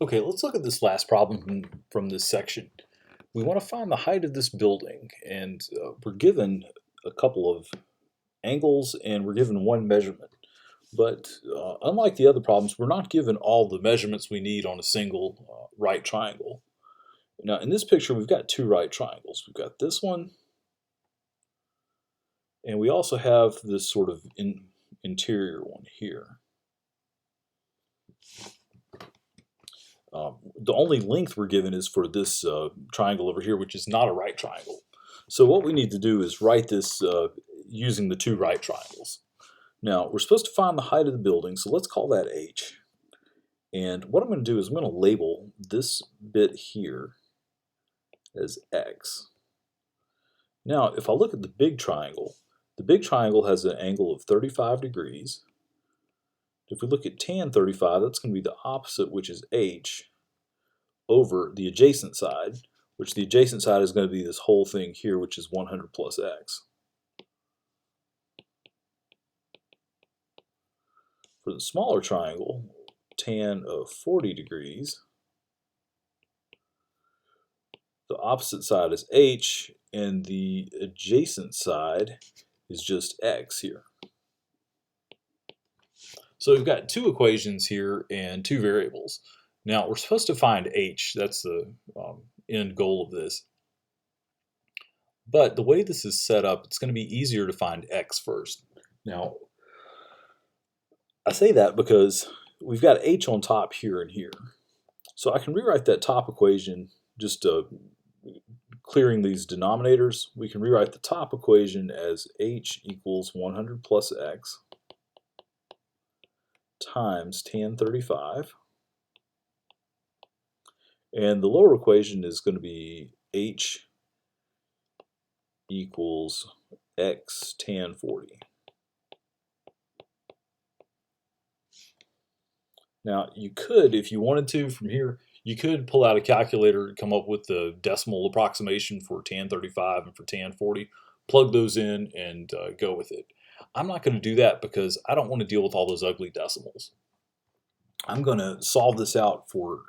Okay, let's look at this last problem from this section. We want to find the height of this building, and we're given a couple of angles and we're given one measurement. But unlike the other problems, we're not given all the measurements we need on a single right triangle. Now, in this picture, we've got two right triangles. We've got this one, and we also have this sort of interior one here. The only length we're given is for this triangle over here, which is not a right triangle. So what we need to do is write this using the two right triangles. Now, we're supposed to find the height of the building, so let's call that h. And what I'm going to do is I'm going to label this bit here as x. Now, if I look at the big triangle has an angle of 35 degrees. If we look at tan 35, that's going to be the opposite, which is h, over the adjacent side, which the adjacent side is going to be this whole thing here, which is 100 plus x. For the smaller triangle, tan of 40 degrees, the opposite side is h, and the adjacent side is just x here. So we've got two equations here and two variables. Now we're supposed to find h, that's the end goal of this. But the way this is set up, it's going to be easier to find x first. Now, I say that because we've got h on top here and here. So I can rewrite that top equation, just clearing these denominators. We can rewrite the top equation as h equals 100 plus x times tan 35. And the lower equation is going to be h equals x tan 40. Now, you could, if you wanted to, from here, you could pull out a calculator and come up with the decimal approximation for tan 35 and for tan 40, plug those in, and go with it. I'm not going to do that because I don't want to deal with all those ugly decimals. I'm going to solve this out for,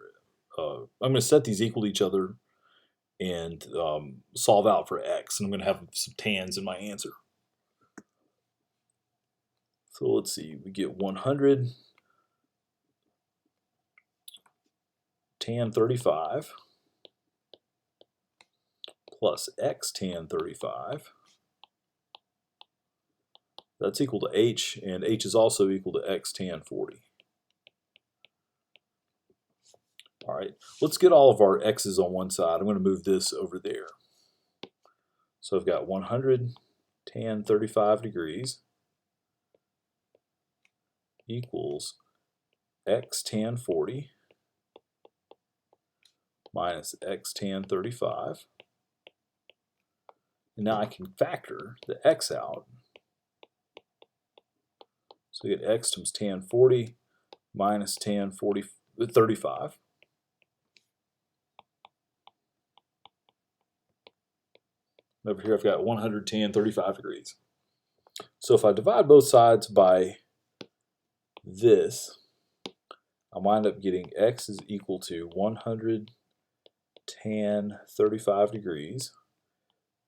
I'm going to set these equal to each other and solve out for x, and I'm going to have some tans in my answer. So let's see, we get 100 tan 35 plus x tan 35. That's equal to h, and h is also equal to x tan 40. All right, let's get all of our x's on one side. I'm going to move this over there. So I've got 100 tan 35 degrees equals x tan 40 minus x tan 35. And now I can factor the x out. So we get x times tan 40 minus tan 35. Over here I've got 100 tan 35 degrees. So if I divide both sides by this, I wind up getting x is equal to 100 tan 35 degrees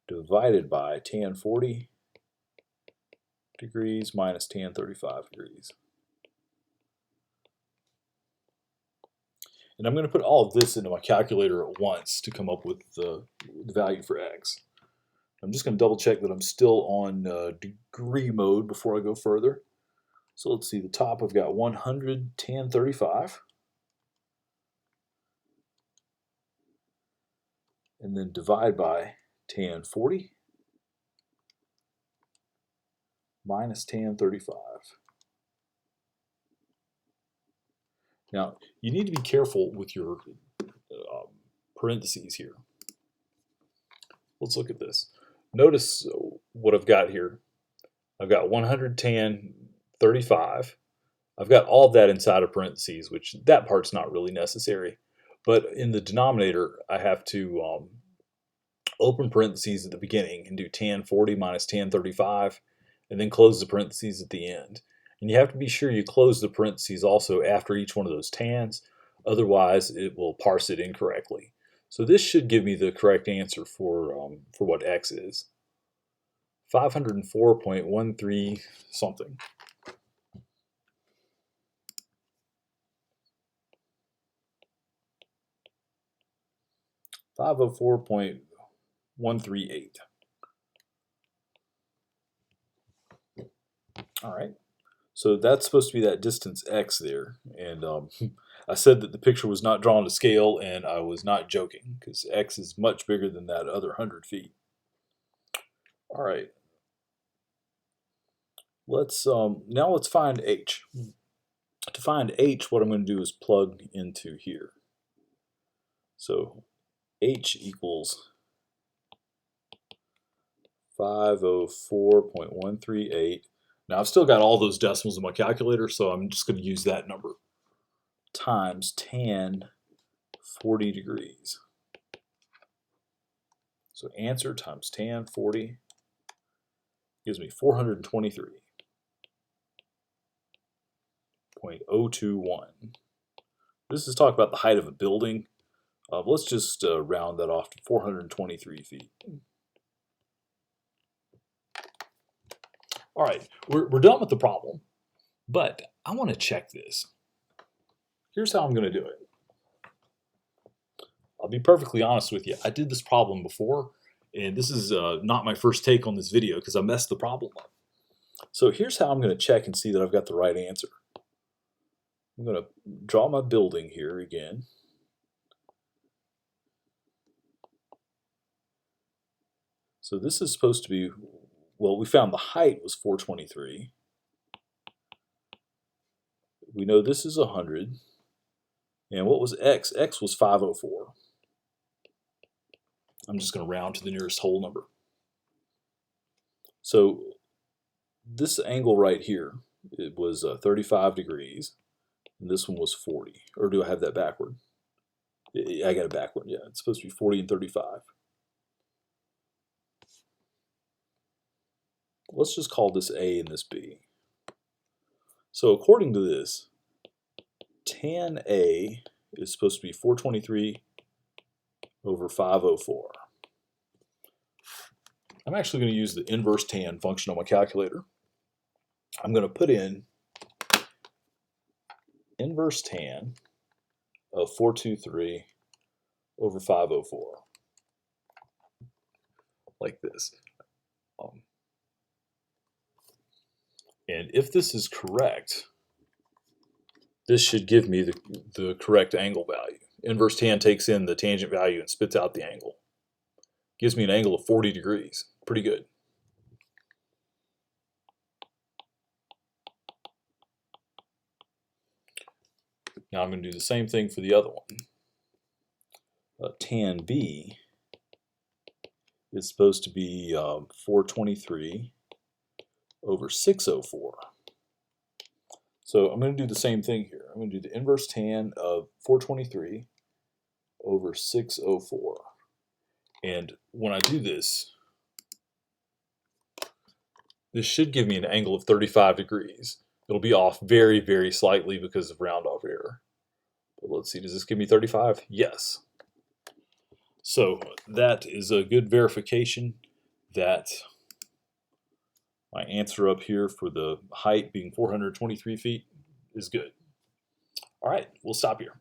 divided by tan 40 degrees minus tan 35 degrees. And I'm going to put all of this into my calculator at once to come up with the value for x. I'm just going to double check that I'm still on degree mode before I go further. So let's see, the top I've got 100 tan 35. And then divide by tan 40 minus tan 35. Now, you need to be careful with your parentheses here. Let's look at this. Notice what I've got here. I've got 100 tan 35. I've got all of that inside of parentheses, which that part's not really necessary. But in the denominator, I have to open parentheses at the beginning and do tan 40 minus tan 35, and then close the parentheses at the end. And you have to be sure you close the parentheses also after each one of those tans. Otherwise, it will parse it incorrectly. So this should give me the correct answer for what x is. 504.13 something. $504.138. All right. So that's supposed to be that distance x there. And I said that the picture was not drawn to scale, and I was not joking, because x is much bigger than that other 100 feet. All right. Now let's find h. To find h, what I'm going to do is plug into here. So h equals 504.138. Now I've still got all those decimals in my calculator, so I'm just going to use that number, times tan 40 degrees. So answer times tan 40 gives me 423.021. This is talking about the height of a building. Let's just round that off to 423 feet. All right, we're done with the problem, but I want to check this. Here's how I'm going to do it. I'll be perfectly honest with you. I did this problem before, and this is not my first take on this video because I messed the problem up. So here's how I'm going to check and see that I've got the right answer. I'm going to draw my building here again. So this is supposed to be, well, we found the height was 423. We know this is 100. And what was x? X was 504. I'm just going to round to the nearest whole number. So this angle right here, it was 35 degrees. And this one was 40. Or do I have that backward? I got it backward, yeah. It's supposed to be 40 and 35. Let's just call this A and this B. So according to this, tan A is supposed to be 423 over 504. I'm actually going to use the inverse tan function on my calculator. I'm going to put in inverse tan of 423 over 504, like this. And if this is correct, this should give me the correct angle value. Inverse tan takes in the tangent value and spits out the angle. Gives me an angle of 40 degrees. Pretty good. Now I'm going to do the same thing for the other one. Tan B is supposed to be 423 over 604. So I'm going to do the same thing here. I'm going to do the inverse tan of 423 over 604. And when I do this, this should give me an angle of 35 degrees. It'll be off very, very slightly because of round off error. But let's see, does this give me 35? Yes. So that is a good verification that my answer up here for the height being 423 feet is good. All right, we'll stop here.